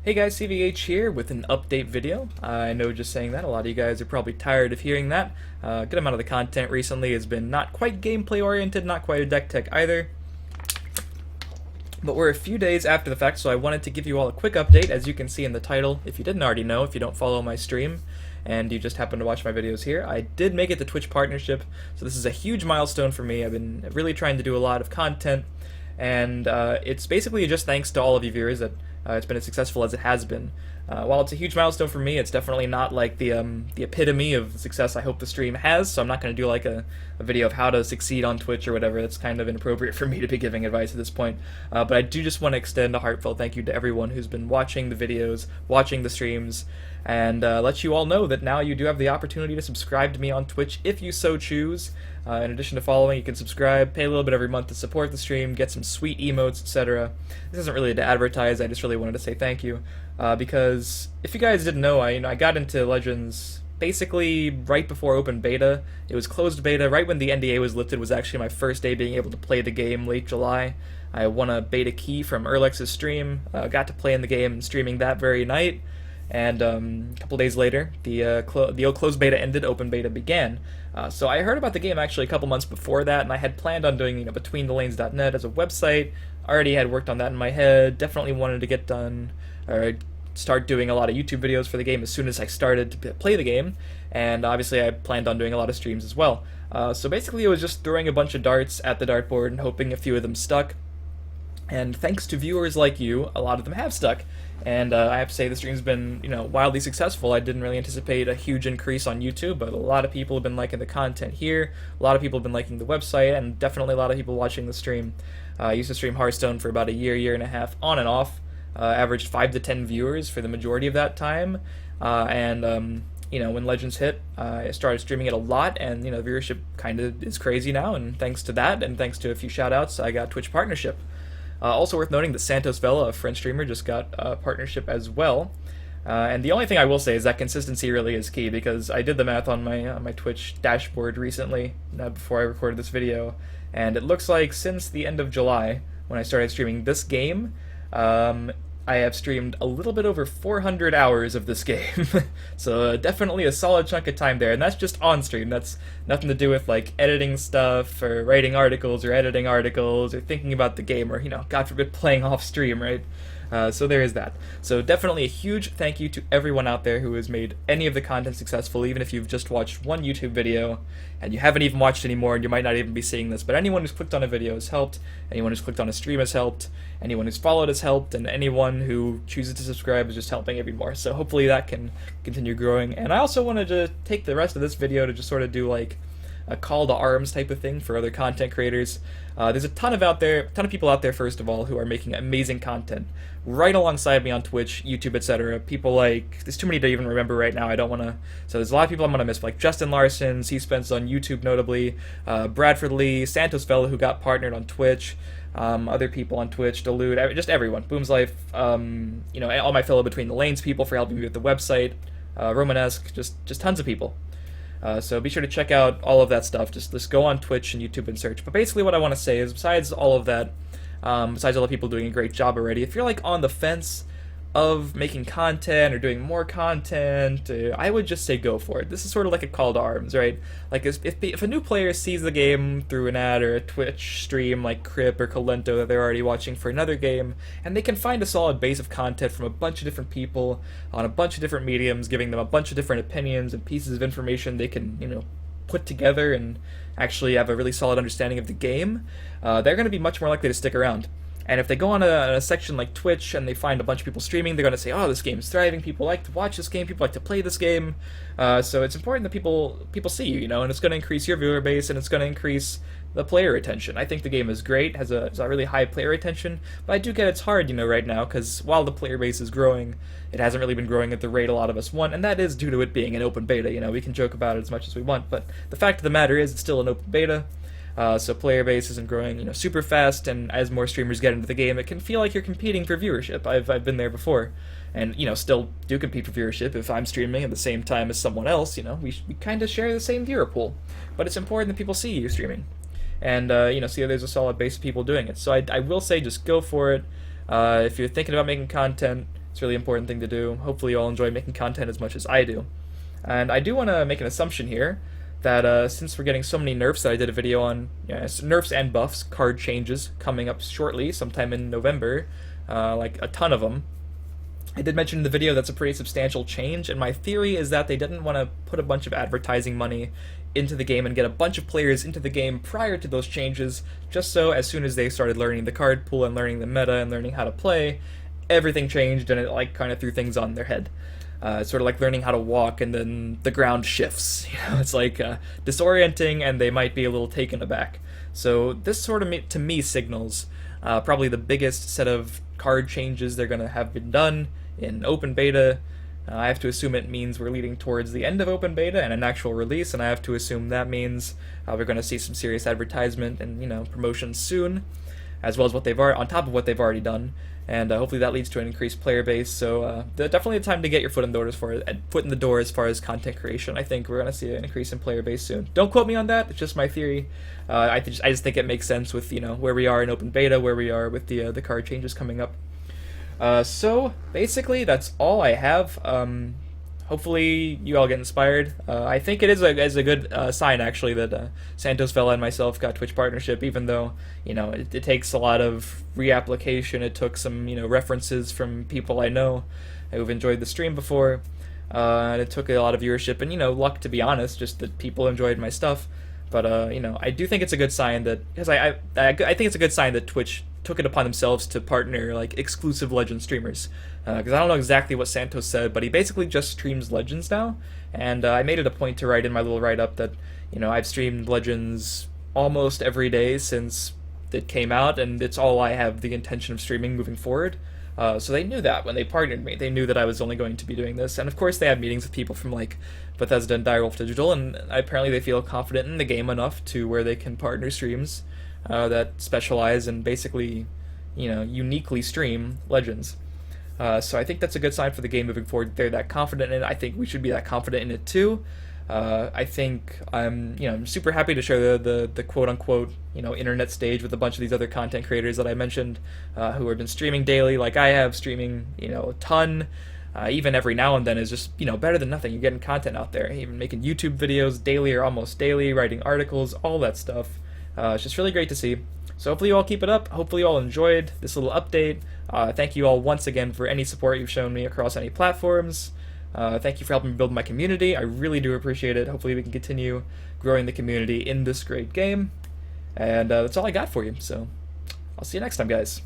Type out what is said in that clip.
Hey guys, CVH here with an update video. I know just saying that, a lot of you guys are probably tired of hearing that. A good amount of the content recently has been not quite gameplay oriented, not quite a deck tech either. But we're a few days after the fact, so I wanted to give you all a quick update, as you can see in the title. If you didn't already know, if you don't follow my stream, and you just happen to watch my videos here, I did make it the Twitch partnership, so this is a huge milestone for me. I've been really trying to do a lot of content, and it's basically just thanks to all of you viewers that it's been as successful as it has been. While it's a huge milestone for me, it's definitely not like the epitome of success I hope the stream has, so I'm not going to do like a video of how to succeed on Twitch or whatever. That's kind of inappropriate for me to be giving advice at this point. But I do just want to extend a heartfelt thank you to everyone who's been watching the videos, watching the streams, and let you all know that now you do have the opportunity to subscribe to me on Twitch if you so choose. In addition to following, you can subscribe, pay a little bit every month to support the stream, get some sweet emotes, etc. This isn't really to advertise, I just really wanted to say thank you. Because if you guys didn't know, I got into Legends basically right before open beta. It was closed beta, right when the NDA was lifted was actually my first day being able to play the game, late July. I won a beta key from Erlex's stream, got to play in the game and streaming that very night. And a couple days later, the closed beta ended, open beta began. So I heard about the game actually a couple months before that, and I had planned on doing BetweenTheLanes.net as a website. Already had worked on that in my head. Definitely wanted to get done, or start doing a lot of YouTube videos for the game as soon as I started to play the game. And obviously I planned on doing a lot of streams as well. So basically it was just throwing a bunch of darts at the dartboard and hoping a few of them stuck. And thanks to viewers like you, a lot of them have stuck. And I have to say the stream's been, wildly successful. I didn't really anticipate a huge increase on YouTube, but a lot of people have been liking the content here. A lot of people have been liking the website, and definitely a lot of people watching the stream. I used to stream Hearthstone for about a year and a half, on and off. Averaged 5 to 10 viewers for the majority of that time. When Legends hit, I started streaming it a lot, and viewership kind of is crazy now. And thanks to that, and thanks to a few shout-outs, I got Twitch partnership. Also worth noting that Santos Vela, a French streamer, just got a partnership as well. And the only thing I will say is that consistency really is key, because I did the math on my Twitch dashboard recently, before I recorded this video, and it looks like since the end of July, when I started streaming this game, I have streamed a little bit over 400 hours of this game. So definitely a solid chunk of time there, and that's just on stream. That's nothing to do with like editing stuff or writing articles or editing articles or thinking about the game or, God forbid, playing off stream, right? So there is that. So definitely a huge thank you to everyone out there who has made any of the content successful, even if you've just watched one YouTube video and you haven't even watched anymore and you might not even be seeing this, but anyone who's clicked on a video has helped, anyone who's clicked on a stream has helped, anyone who's followed has helped, and anyone who chooses to subscribe is just helping even more. So hopefully that can continue growing. And I also wanted to take the rest of this video to just sort of do like a call to arms type of thing for other content creators. There's a ton of people out there, first of all, who are making amazing content right alongside me on Twitch, YouTube, etc. People like, there's too many to even remember right now. I don't want to, so there's a lot of people I'm going to miss, like Justin Larson, C-Spence on YouTube notably, Bradford Lee, Santos Vela, who got partnered on Twitch, other people on Twitch, Delude, just everyone, Boom's Life, all my fellow Between the Lanes people for helping me with the website, Romanesque, just tons of people. So be sure to check out all of that stuff. Just go on Twitch and YouTube and search. But basically what I want to say is, besides all of that, besides all the people doing a great job already, if you're like on the fence of making content or doing more content, I would just say go for it. This is sort of like a call to arms, right? Like if a new player sees the game through an ad or a Twitch stream like Crip or Colento that they're already watching for another game, and they can find a solid base of content from a bunch of different people on a bunch of different mediums, giving them a bunch of different opinions and pieces of information they can, put together and actually have a really solid understanding of the game, they're going to be much more likely to stick around. And if they go on a section like Twitch and they find a bunch of people streaming, they're going to say, oh, this game is thriving, people like to watch this game, people like to play this game. So it's important that people see you, and it's going to increase your viewer base, and it's going to increase the player retention. I think the game is great, has a really high player retention, but I do get it's hard, right now, because while the player base is growing, it hasn't really been growing at the rate a lot of us want, and that is due to it being an open beta. We can joke about it as much as we want, but the fact of the matter is it's still an open beta. So player base isn't growing, super fast, and as more streamers get into the game, it can feel like you're competing for viewership. I've been there before, and still do compete for viewership. If I'm streaming at the same time as someone else, we kind of share the same viewer pool. But it's important that people see you streaming, and see that there's a solid base of people doing it. So I will say, just go for it. If you're thinking about making content, It's a really important thing to do. Hopefully you all enjoy making content as much as I do. And I do want to make an assumption here that since we're getting so many nerfs that I did a video on, nerfs and buffs, card changes coming up shortly, sometime in November, like a ton of them. I did mention in the video that's a pretty substantial change, and my theory is that they didn't want to put a bunch of advertising money into the game and get a bunch of players into the game prior to those changes, just so as soon as they started learning the card pool and learning the meta and learning how to play, everything changed and it like kind of threw things on their head. It's sort of like learning how to walk and then the ground shifts. It's like disorienting and they might be a little taken aback. So this sort of, to me, signals probably the biggest set of card changes they're going to have been done in open beta. I have to assume it means we're leading towards the end of open beta and an actual release, and I have to assume that means we're going to see some serious advertisement and promotions soon, as well as what they've on top of what they've already done, and hopefully that leads to an increased player base. So definitely a time to get your foot in the door as far as content creation. I think we're going to see an increase in player base soon. Don't quote me on that; it's just my theory. I just think it makes sense with where we are in open beta, where we are with the card changes coming up. So basically, that's all I have. Hopefully, you all get inspired. I think it is a good sign, actually, that Santos Vela and myself got Twitch partnership, even though, it takes a lot of reapplication. It took some, references from people I know who've enjoyed the stream before, and it took a lot of viewership and, luck, to be honest, just that people enjoyed my stuff. But, I do think it's a good sign that, because I think it's a good sign that Twitch took it upon themselves to partner like exclusive Legends streamers, because I don't know exactly what Santos said, but he basically just streams Legends now, and I made it a point to write in my little write-up that I've streamed Legends almost every day since it came out, and it's all I have the intention of streaming moving forward. So they knew that when they partnered me, they knew that I was only going to be doing this, and of course they have meetings with people from like Bethesda and Direwolf Digital, and apparently they feel confident in the game enough to where they can partner streams that specialize and basically, uniquely stream Legends. So I think that's a good sign for the game moving forward. They're that confident in it. I think we should be that confident in it too. I think I'm super happy to share the quote unquote internet stage with a bunch of these other content creators that I mentioned, who have been streaming daily, like I have, streaming a ton. Even every now and then is just better than nothing. You're getting content out there, even making YouTube videos daily or almost daily, writing articles, all that stuff. It's just really great to see. So hopefully you all keep it up. Hopefully you all enjoyed this little update. Thank you all once again for any support you've shown me across any platforms. Thank you for helping me build my community. I really do appreciate it. Hopefully we can continue growing the community in this great game. And that's all I got for you. So I'll see you next time, guys.